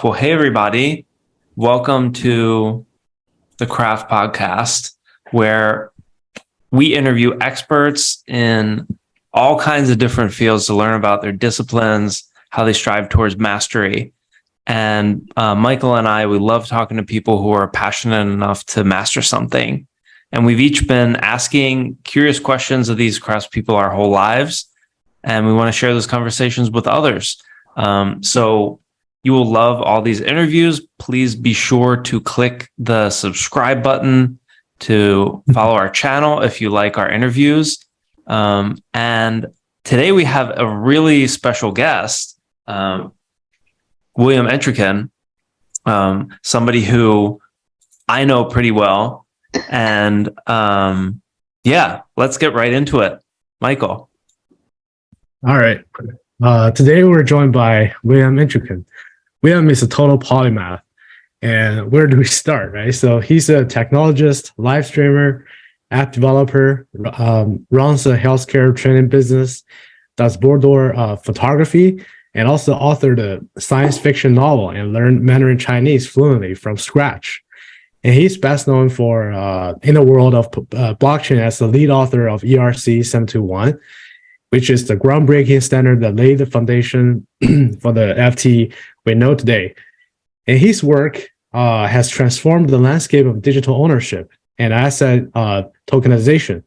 Well, hey, everybody. Welcome to the Craft Podcast, where we interview experts in all kinds of different fields to learn about their disciplines, how they strive towards mastery. And Michael and I, we love talking to people who are passionate enough to master something. And we've each been asking curious questions of these craftspeople our whole lives. And we want to share those conversations with others. So you will love all these interviews. Please be sure to click the subscribe button to follow our channel if you like our interviews. And today we have a really special guest, William Entriken, somebody who I know pretty well. And yeah, let's get right into it. Michael. All right. Today we're joined by William Entriken. William is a total polymath. And where do we start, right? So he's a technologist, live streamer, app developer, runs a healthcare training business, does outdoor photography, and also authored a science fiction novel and learned Mandarin Chinese fluently from scratch. And he's best known for, in the world of blockchain, as the lead author of ERC 721, which is the groundbreaking standard that laid the foundation for the FT we know today. And his work has transformed the landscape of digital ownership and asset tokenization.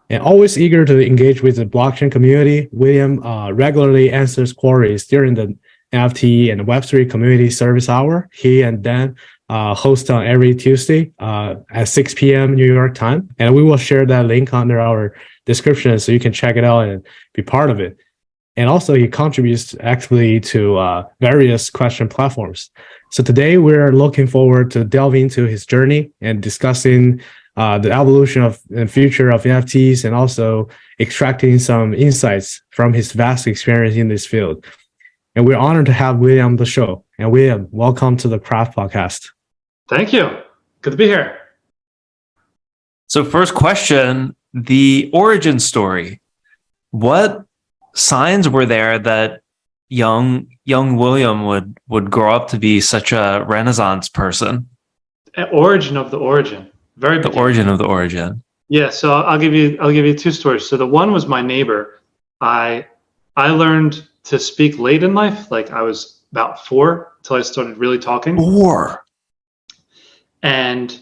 And always eager to engage with the blockchain community, William regularly answers queries during the NFT and Web3 Community Service Hour. He and Dan host on every Tuesday at 6 p.m. New York time. And we will share that link under our description so you can check it out and be part of it. And also he contributes actively to various question platforms. So today we're looking forward to delving into his journey and discussing the evolution of and future of NFTs, and also extracting some insights from his vast experience in this field. And we're honored to have William on the show. And William, welcome to the Craft Podcast. Thank you. Good to be here. So first question, the origin story. What signs were there that young William would grow up to be such a Renaissance person? Origin of the origin. The origin of the origin. Yeah, so I'll give you two stories. So the one was my neighbor. I learned to speak late in life, like I was about 4 until I started really talking. 4. And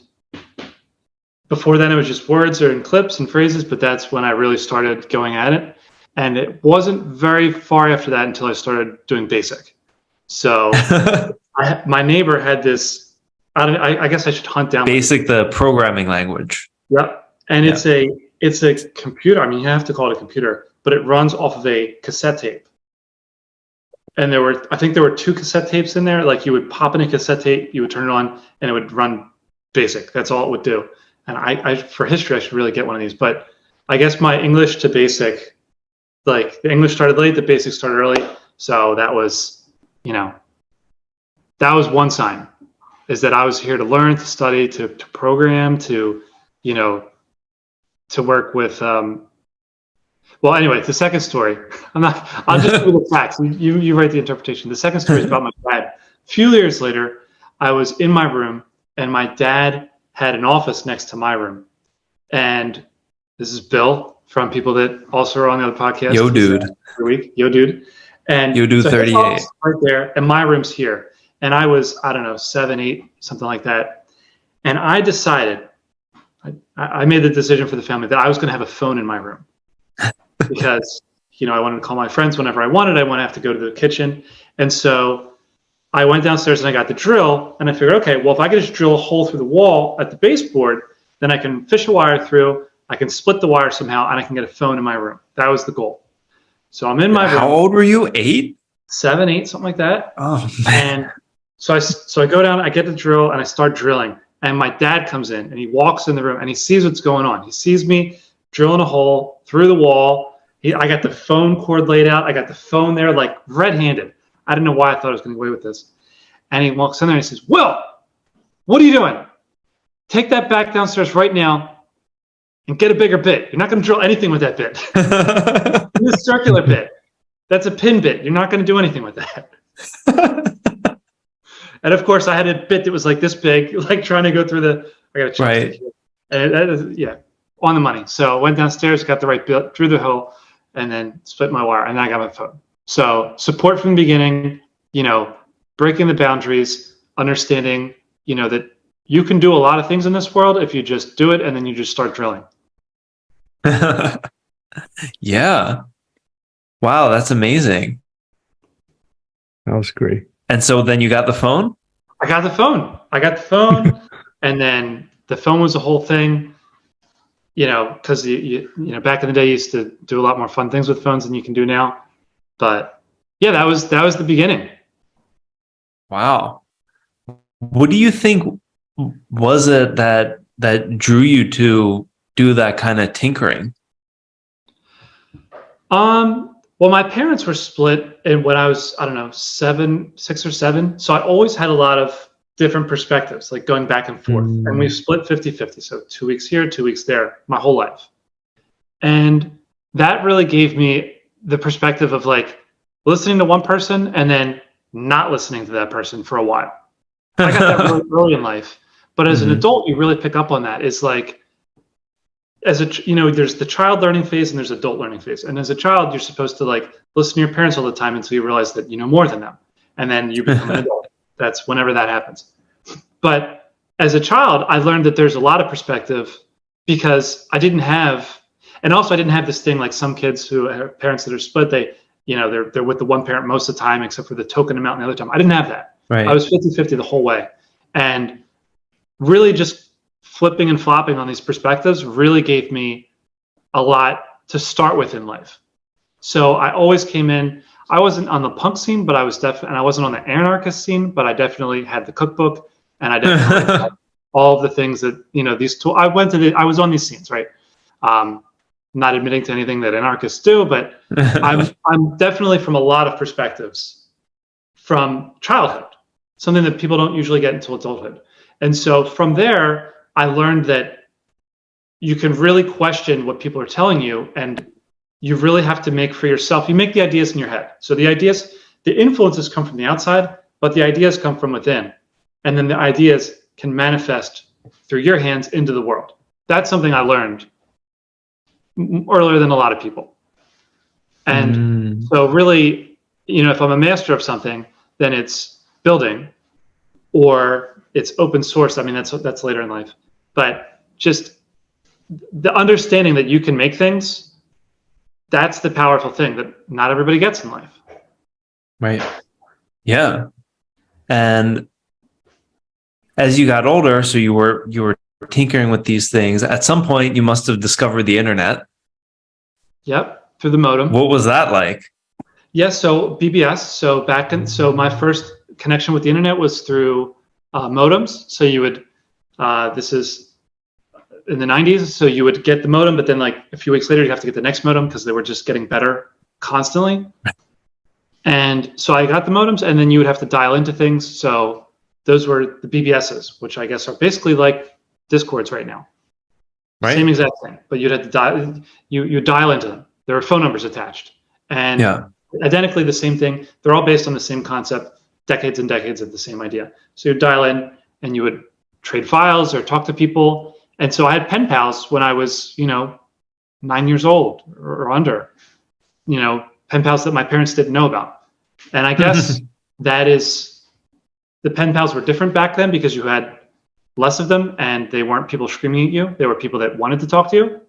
before then it was just words or in clips and phrases, but that's when I really started going at it. And it wasn't very far after that until I started doing BASIC. So my neighbor had this, I guess I should hunt down BASIC, the programming language. Yep. And it's a computer. I mean, you have to call it a computer, but it runs off of a cassette tape. And I think there were 2 cassette tapes in there. Like you would pop in a cassette tape, you would turn it on, and it would run BASIC. That's all it would do. And I for history, I should really get one of these. But I guess my English to BASIC, like the English started late, the BASIC started early. So that was, that was one sign, is that I was here to learn, to study, to program, to work with. Well, anyway, the second story. I'll just do the facts. You write the interpretation. The second story is about my dad. A few years later, I was in my room, and my dad had an office next to my room. And this is Bill from people that also are on the other podcast. Yo, dude. Every week. Yo, dude. And Yo, dude, so 38. right there, and my room's here. And I was, I don't know, 7, 8, something like that. And I decided, I made the decision for the family that I was going to have a phone in my room. Because, I wanted to call my friends whenever I wanted. I wouldn't have to go to the kitchen. And so I went downstairs and I got the drill. And I figured, okay, well, if I could just drill a hole through the wall at the baseboard, then I can fish a wire through. I can split the wire somehow, and I can get a phone in my room. That was the goal. So I'm in my room. How old were you? 8? 7, 8, something like that. Oh, man. And so I go down, I get the drill, and I start drilling. And my dad comes in, and he walks in the room, and he sees what's going on. He sees me drilling a hole through the wall. I got the phone cord laid out. I got the phone there, like red-handed. I didn't know why I thought I was going to get away with this. And he walks in there and he says, "Will, what are you doing? Take that back downstairs right now and get a bigger bit. You're not going to drill anything with that bit. This circular bit. That's a pin bit. You're not going to do anything with that." And of course, I had a bit that was like this big, like trying to go through the. I got a chopstick here. And that is, yeah, on the money. So went downstairs, got the right bit, drew the hole, and then split my wire, and then I got my phone. So support from the beginning, breaking the boundaries, understanding, that you can do a lot of things in this world if you just do it, and then you just start drilling. Yeah. Wow, that's amazing. That was great. And so then you got the phone? I got the phone, and then the phone was a whole thing, because you back in the day you used to do a lot more fun things with phones than you can do now. But yeah, that was the beginning. Wow. What do you think was it that drew you to do that kind of tinkering? Well, my parents were split and when I was, I don't know, 6 or 7. So I always had a lot of different perspectives, like going back and forth. And we split 50-50. So 2 weeks here, 2 weeks there, my whole life. And that really gave me the perspective of like listening to one person and then not listening to that person for a while. I got that really early in life. But as an adult, you really pick up on that. It's like, there's the child learning phase and there's adult learning phase. And as a child, you're supposed to like listen to your parents all the time until you realize that you know more than them. And then you become an adult. That's whenever that happens. But as a child, I learned that there's a lot of perspective because I didn't have this thing like some kids who have parents that are split. They're with the one parent most of the time, except for the token amount the other time. I didn't have that. Right. I was 50-50 the whole way. And really just flipping and flopping on these perspectives really gave me a lot to start with in life. So I always came in, I wasn't on the punk scene, but I was and I wasn't on the anarchist scene, but I definitely had the cookbook and I definitely had all of the things that, these tools, I was on these scenes, right? Not admitting to anything that anarchists do, but I'm definitely from a lot of perspectives from childhood, something that people don't usually get until adulthood. And so from there, I learned that you can really question what people are telling you, and you really have to make for yourself. You make the ideas in your head. So the influences come from the outside, but the ideas come from within. And then the ideas can manifest through your hands into the world. That's something I learned earlier than a lot of people. And so really, if I'm a master of something, then it's building or it's open source. I mean, that's later in life. But just the understanding that you can make things, that's the powerful thing that not everybody gets in life. Right. Yeah. And as you got older, so you were tinkering with these things. At some point, you must have discovered the internet. Yep, through the modem. What was that like? Yes, so BBS. So my first connection with the internet was through modems. So you would, this is in the 90s. So you would get the modem, but then like a few weeks later, you have to get the next modem because they were just getting better constantly. And so I got the modems, and then you would have to dial into things. So those were the BBSs, which I guess are basically like Discords right now. Right. Same exact thing, but you'd have to dial. You dial into them. There are phone numbers attached, and identically the same thing. They're all based on the same concept, decades and decades of the same idea. So you dial in, and you would trade files or talk to people. And so I had pen pals when I was, 9 years old or under. Pen pals that my parents didn't know about. And I guess the pen pals were different back then because you had less of them and they weren't people screaming at you. They were people that wanted to talk to you.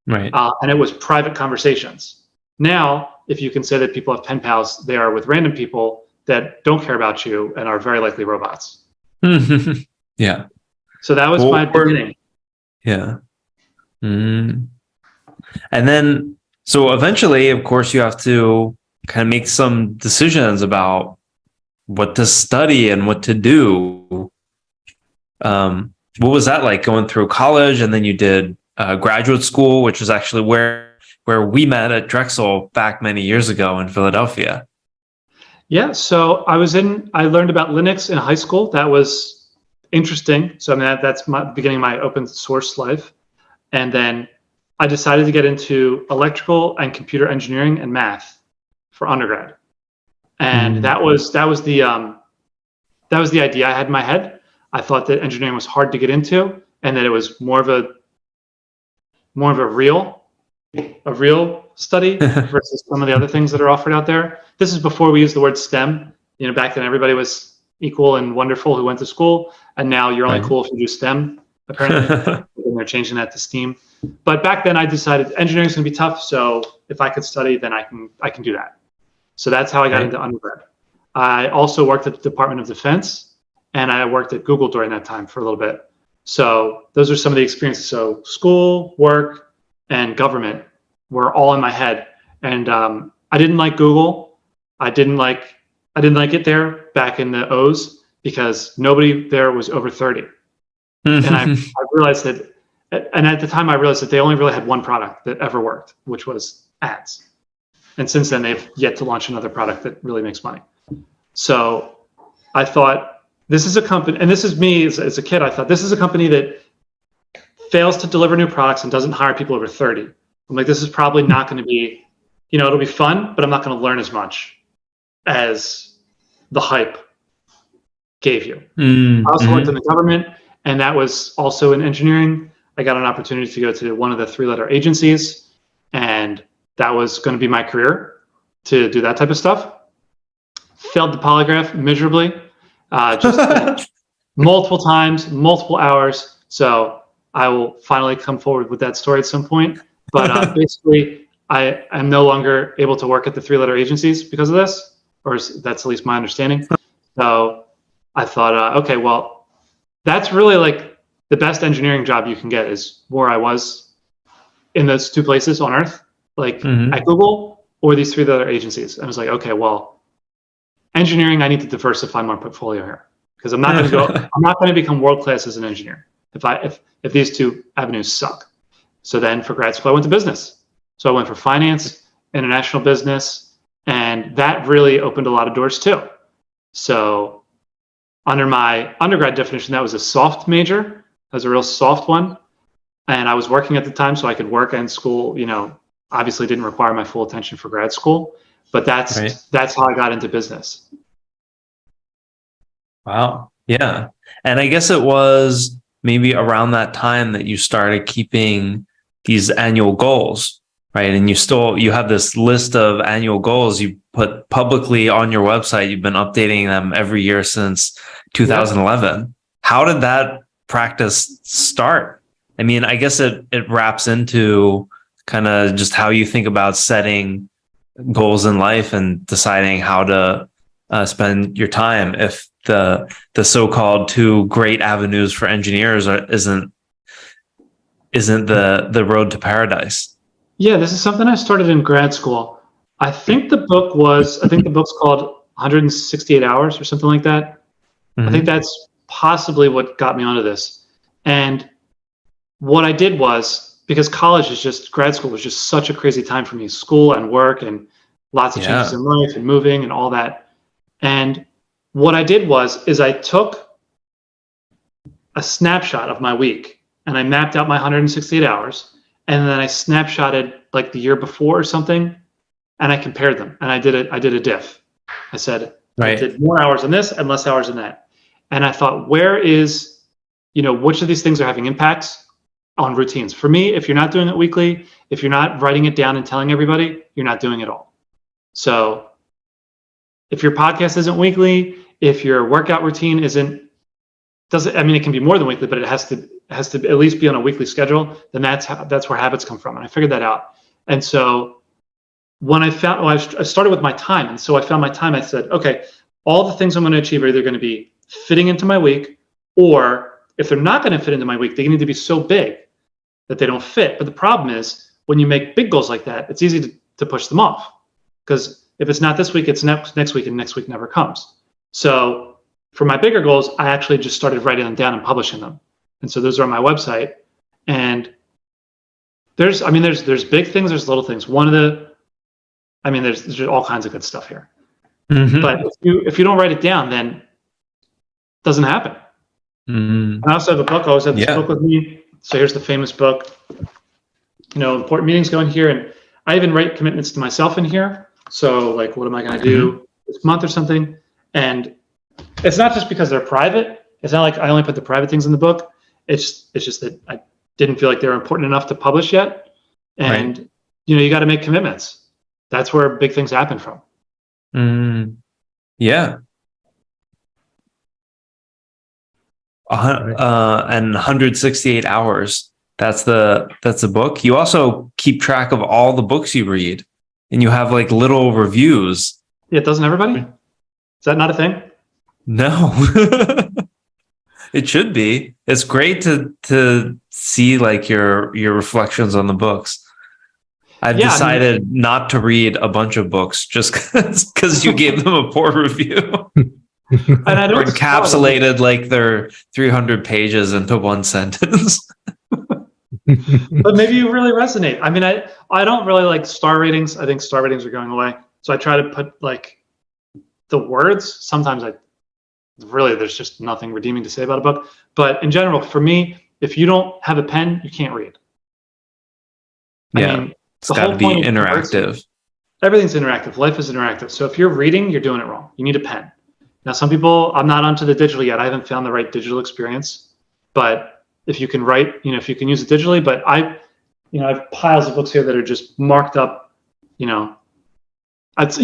Right. And it was private conversations. Now, if you can say that people have pen pals, they are with random people that don't care about you and are very likely robots. Yeah. So that was my beginning. Yeah. And then, so eventually, of course, you have to kind of make some decisions about what to study and what to do. What was that like going through college? And then you did graduate school, which was actually where we met at Drexel back many years ago in Philadelphia. Yeah. So I learned about Linux in high school. That was interesting. So I mean, that's my beginning of my open source life. And then I decided to get into electrical and computer engineering and math for undergrad. And that was the that was the idea I had in my head. I thought that engineering was hard to get into, and that it was more of a real study versus some of the other things that are offered out there. This is before we used the word STEM. You know, back then everybody was equal and wonderful who went to school, and now you're only cool if you do STEM, apparently. And they're changing that to STEAM. But back then I decided engineering is going to be tough, so if I could study, then I can do that. So that's how I got into undergrad. I also worked at the Department of Defense, and I worked at Google during that time for a little bit. So those are some of the experiences. So school, work, and government were all in my head. And I didn't like Google. I didn't like it there back in the O's because nobody there was over 30. And I realized that, and at the time I realized that they only really had one product that ever worked, which was ads. And since then they've yet to launch another product that really makes money. So I thought, this is a company, and this is me as a kid, I thought this is a company that fails to deliver new products and doesn't hire people over 30. I'm like, this is probably not going to be, you know, it'll be fun, but I'm not going to learn as much as the hype gave you. I also worked in the government, and that was also in engineering. I got an opportunity to go to one of the 3-letter agencies, and that was going to be my career, to do that type of stuff. Failed the polygraph miserably, just multiple times, multiple hours. So I will finally come forward with that story at some point. But basically, I am no longer able to work at the 3-letter agencies because of this, or that's at least my understanding. So I thought, okay, well, that's really like the best engineering job you can get is where I was in those 2 places on Earth, like at Google or these 3-letter agencies. I was like, okay, well, engineering, I need to diversify my portfolio here because I'm not going to go. I'm not going to become world class as an engineer if these 2 avenues suck. So then for grad school, I went to business. So I went for finance, international business, and that really opened a lot of doors too. So under my undergrad definition, that was a soft major. That was a real soft one. And I was working at the time, so I could work and school, you know, obviously didn't require my full attention for grad school, but that's how I got into business. Wow. Yeah. And I guess it was maybe around that time that you started keeping these annual goals, right? And you have this list of annual goals you put publicly on your website. You've been updating them every year since 2011. Yep. How did that practice start? I mean, I guess it wraps into kind of just how you think about setting goals in life and deciding how to spend your time. If the so-called 2 great avenues for engineers isn't the road to paradise. Yeah, this is something I started in grad school. I think the book's called 168 Hours or something like that. I think that's possibly what got me onto this. And what I did was, because grad school was just such a crazy time for me, school and work and lots of changes in life and moving and all that. And what I did is I took a snapshot of my week and I mapped out my 168 hours. And then I snapshotted like the year before or something, and I compared them. And I did a diff. I said, I did more hours in this and less hours in that. And I thought, which of these things are having impacts on routines? For me, if you're not doing it weekly, if you're not writing it down and telling everybody, you're not doing it all. So if your podcast isn't weekly, if your workout routine it can be more than weekly, but it has to at least be on a weekly schedule, then that's where habits come from. And I figured that out. And so when I started with my time. And so I found my time, I said, okay, all the things I'm going to achieve are either going to be fitting into my week, or if they're not going to fit into my week, they need to be so big that they don't fit. But the problem is when you make big goals like that, it's easy to push them off, because if it's not this week, it's next week, and next week never comes. So for my bigger goals, I actually just started writing them down and publishing them. And so those are on my website. And there's big things, there's little things. There's all kinds of good stuff here. But if you don't write it down, then it doesn't happen. And I also have a book. I always have this book with me. So here's the famous book. Important meetings go in here, and I even write commitments to myself in here. So like, what am I going to do this month or something? And It's not just because they're private. It's not like I only put the private things in the book. It's just that I didn't feel like they were important enough to publish yet. And, Right. you got to make commitments. That's where big things happen from. Yeah. And 168 hours. That's the book. You also keep track of all the books you read, and you have like little reviews. Yeah, doesn't everybody? Is that not a thing? No. It should be. It's great to see like your reflections on the books. I've decided not to read a bunch of books just because you gave them a poor review. And I Or don't encapsulated like their 300 pages into one sentence. but maybe you really resonate. I mean, I don't really like star ratings. I think star ratings are going away. So I try to put like the words. Sometimes there's just nothing redeeming to say about a book. But in general, for me, if you don't have a pen, you can't read. Yeah, I mean, it's got to be interactive. Everything's interactive. Life is interactive. So if you're reading, you're doing it wrong. You need a pen. Now, some people, I'm not onto the digital yet. I haven't found the right digital experience. But if you can write, if you can use it digitally, but I have piles of books here that are just marked up, you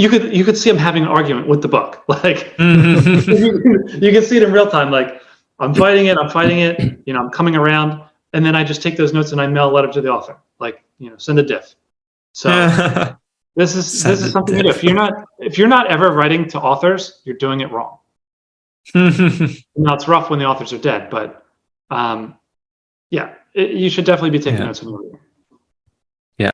could see them having an argument with the book. Like you can see it in real time. Like I'm fighting it, I'm coming around, and then I just take those notes and I mail a letter to the author. Like, send a diff. So this is something you do. If you're not ever writing to authors, you're doing it wrong. Now it's rough when the authors are dead, but you should definitely be taking notes when you're reading. Yeah.